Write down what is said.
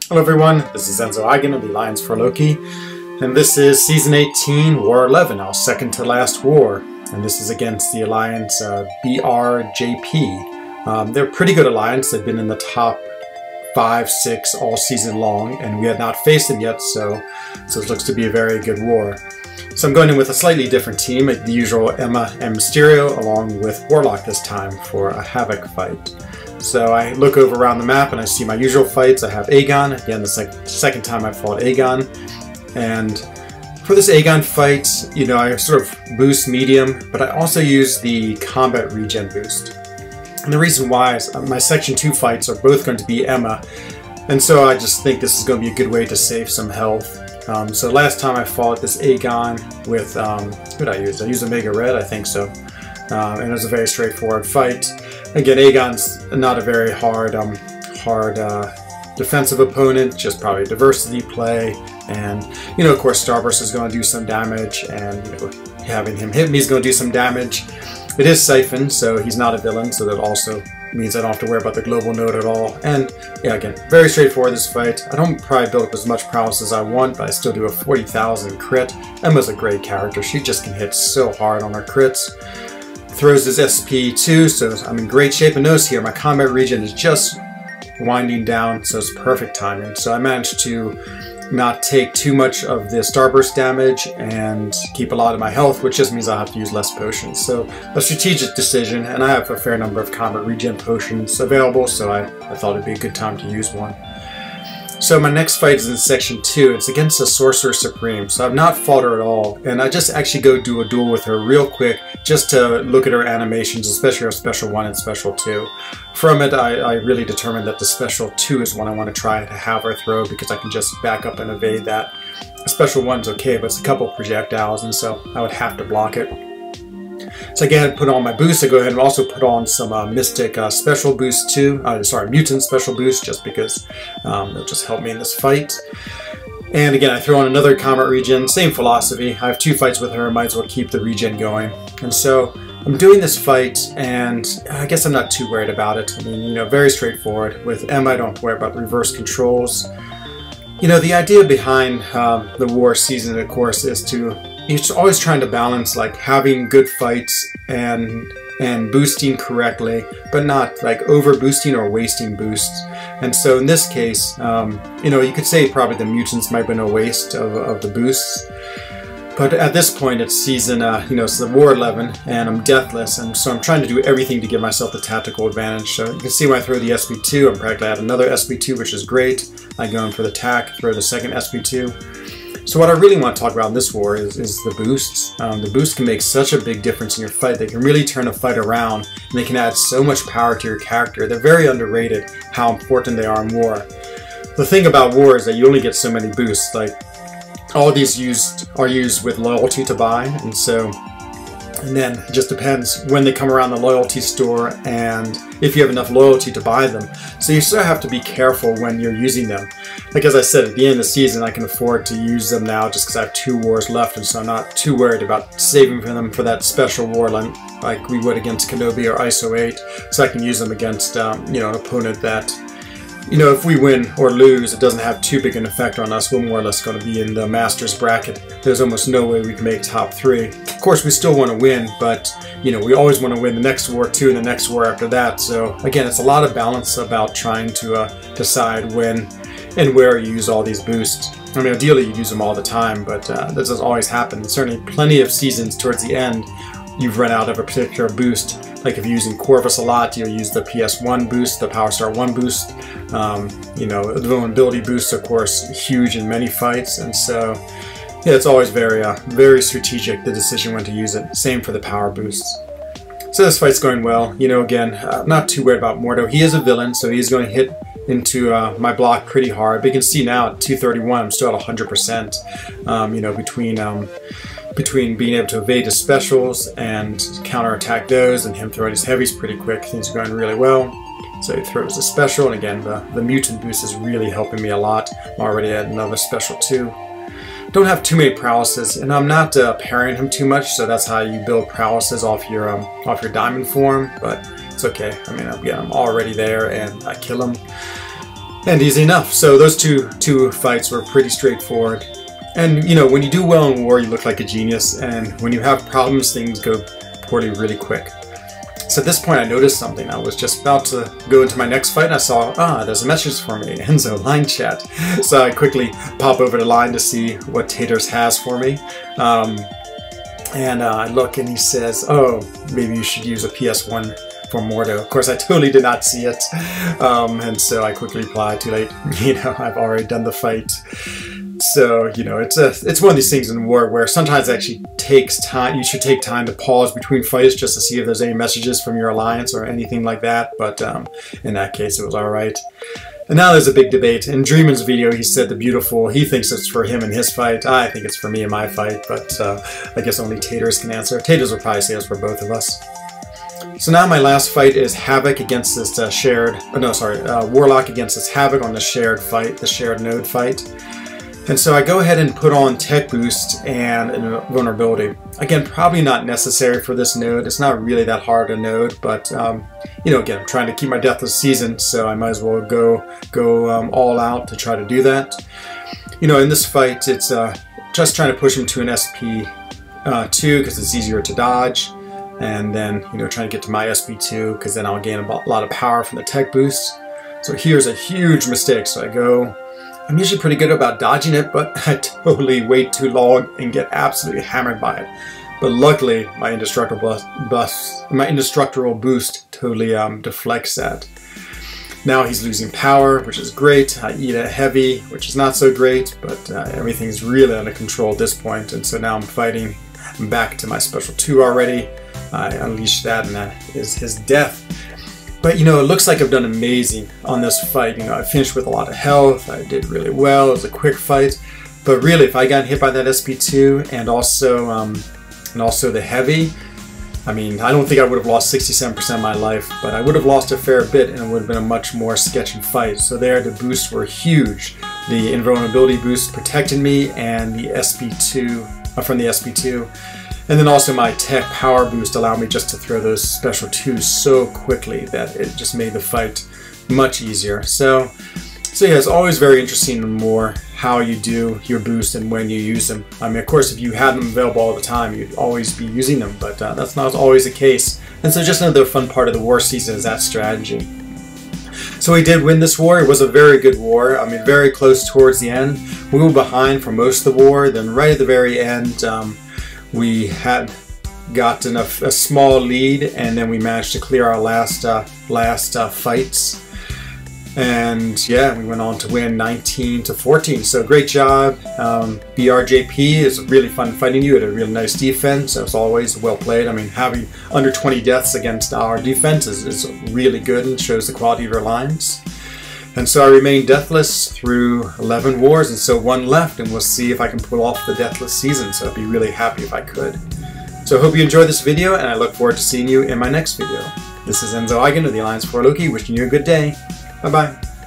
Hello everyone, this is Enzo Eigen of the Alliance for Loki, and this is Season 18, War 11, our second to last war, and this is against the Alliance BRJP. They're a pretty good alliance. They've been in the top 5, 6 all season long, and we had not faced them yet, so it looks to be a very good war. So I'm going in with a slightly different team, the usual Emma and Mysterio, along with Warlock this time for a Havoc fight. So I look over around the map and I see my usual fights. I have Aegon, again the second time I fought Aegon, and for this Aegon fight, you know, I sort of boost medium, but I also use the combat regen boost. And the reason why is my Section 2 fights are both going to be Emma, and so I just think this is going to be a good way to save some health. So last time I fought this Aegon with, who did I use? I used Omega Red, I think so. And it was a very straightforward fight. Again, Aegon's not a very hard defensive opponent, just probably a diversity play. And, you know, of course, Starburst is going to do some damage, and, you know, having him hit me is going to do some damage. It is Siphon, so he's not a villain, so that also means I don't have to worry about the global node at all. And yeah, again, very straightforward this fight. I don't probably build up as much prowess as I want, but I still do a 40,000 crit. Emma's a great character. She just can hit so hard on her crits. Throws his SP2, so I'm in great shape. And notice here, my combat regen is just winding down, so it's perfect timing. So I managed to not take too much of the Starburst damage and keep a lot of my health, which just means I have to use less potions. So a strategic decision, and I have a fair number of combat regen potions available, so I thought it'd be a good time to use one. So my next fight is in Section 2. It's against a Sorcerer Supreme, so I've not fought her at all, and I just actually go do a duel with her real quick just to look at her animations, especially her Special 1 and Special 2. From it, I really determined that the Special 2 is one I want to try to have her throw, because I can just back up and evade that. The Special 1's okay, but it's a couple projectiles, and so I would have to block it. So I go ahead and put on my boost. I go ahead and also put on some Mystic Special Boost too. Mutant Special Boost, just because it'll just help me in this fight. And again, I throw on another combat regen, same philosophy. I have 2 fights with her, might as well keep the regen going. And so I'm doing this fight, and I guess I'm not too worried about it. I mean, you know, very straightforward. With Emma, I don't have to worry about reverse controls. You know, the idea behind the war season, of course, is you're always trying to balance like having good fights and boosting correctly, but not like over boosting or wasting boosts. And so in this case, you know, you could say probably the mutants might have been a waste of the boosts. But at this point, it's season, you know, it's the War 11, and I'm deathless, and so I'm trying to do everything to give myself the tactical advantage. So you can see when I throw the SP2, I'm practically at another SP2, which is great. I go in for the attack, throw the second SP2. So what I really want to talk about in this war is the boosts. The boosts can make such a big difference in your fight. They can really turn a fight around, and they can add so much power to your character. They're very underrated how important they are in war. The thing about war is that you only get so many boosts. Like, all these are used with loyalty to buy, and then it just depends when they come around the loyalty store and if you have enough loyalty to buy them. So you sort of have to be careful when you're using them. Like as I said, at the end of the season, I can afford to use them now just because I have 2 wars left, and so I'm not too worried about saving for them for that special war like we would against Kenobi or ISO 8. So I can use them against you know, an opponent that, you know, if we win or lose, it doesn't have too big an effect on us. We're more or less going to be in the Masters bracket. There's almost no way we can make top 3. Of course, we still want to win, but, you know, we always want to win the next war too, and the next war after that. So, again, it's a lot of balance about trying to decide when and where you use all these boosts. I mean, ideally, you use them all the time, but that doesn't always happen. There's certainly plenty of seasons towards the end you've run out of a particular boost. Like if you're using Corvus a lot, you'll use the PS1 boost, the Power Star 1 boost. You know, the vulnerability boost, of course, huge in many fights, and so yeah, it's always very strategic, the decision when to use it. Same for the power boosts. So this fight's going well. You know, again, I'm not too worried about Mordo. He is a villain, so he's going to hit into my block pretty hard. But you can see now at 231, I'm still at 100%. You know, between being able to evade his specials and counterattack those, and him throwing his heavies pretty quick, things are going really well. So he throws a special, and again, the mutant boost is really helping me a lot. I'm already at another special too. Don't have too many prowesses, and I'm not parrying him too much, so that's how you build prowesses off your diamond form, but it's okay. I mean, again, I'm already there, and I kill him. and easy enough. So those two fights were pretty straightforward. And you know, when you do well in war, you look like a genius, and when you have problems, things go poorly really quick. So at this point I noticed something. I was just about to go into my next fight and I saw, there's a message for me, Enzo, line chat. So I quickly pop over to line to see what Taters has for me. And I look and he says, oh, maybe you should use a PS1 for Mordo. Of course I totally did not see it. And so I quickly replied, too late, you know, I've already done the fight. So, you know, it's one of these things in war where sometimes it actually takes time. You should take time to pause between fights just to see if there's any messages from your alliance or anything like that. But in that case, it was all right. And now there's a big debate. In Dreamin's video, he said he thinks it's for him in his fight. I think it's for me in my fight, but I guess only Taters can answer. Taters will probably say it's for both of us. So now my last fight is Havoc against this Warlock against this Havoc on the shared fight, the shared node fight. And so I go ahead and put on Tech Boost and Vulnerability. Again, probably not necessary for this node. It's not really that hard a node, but you know, again, I'm trying to keep my Deathless season, so I might as well go all out to try to do that. You know, in this fight, it's just trying to push him to an SP2 because it's easier to dodge, and then, you know, trying to get to my SP2 because then I'll gain a lot of power from the Tech Boost. So here's a huge mistake. So I'm usually pretty good about dodging it, but I totally wait too long and get absolutely hammered by it. But luckily, my indestructible boost totally deflects that. Now he's losing power, which is great. I eat a heavy, which is not so great, but everything's really under control at this point. And so now I'm fighting. I'm back to my special 2 already. I unleashed that, and that is his death. But you know, it looks like I've done amazing on this fight. You know, I finished with a lot of health. I did really well. It was a quick fight. But really, if I got hit by that SP2 and also the heavy, I mean, I don't think I would have lost 67% of my life, but I would have lost a fair bit, and it would have been a much more sketchy fight. So there, the boosts were huge. The invulnerability boost protected me, and the SP2 from the SP2. And then also my tech power boost allowed me just to throw those special 2s so quickly that it just made the fight much easier. So yeah, it's always very interesting in war how you do your boost and when you use them. I mean, of course, if you had them available all the time, you'd always be using them, but that's not always the case. And so just another fun part of the war season is that strategy. So we did win this war. It was a very good war. I mean, very close towards the end. We were behind for most of the war. Then right at the very end, we had gotten a small lead, and then we managed to clear our last fights. And yeah, we went on to win 19-14. So great job. BRJP is really fun fighting you. It had a really nice defense, as always, well played. I mean, having under 20 deaths against our defense is really good and shows the quality of your lines. And so I remained deathless through 11 wars, and so 1 left, and we'll see if I can pull off the deathless season. So I'd be really happy if I could. So I hope you enjoyed this video, and I look forward to seeing you in my next video. This is Enzo Eigen of the Alliance for Loki, wishing you a good day. Bye-bye.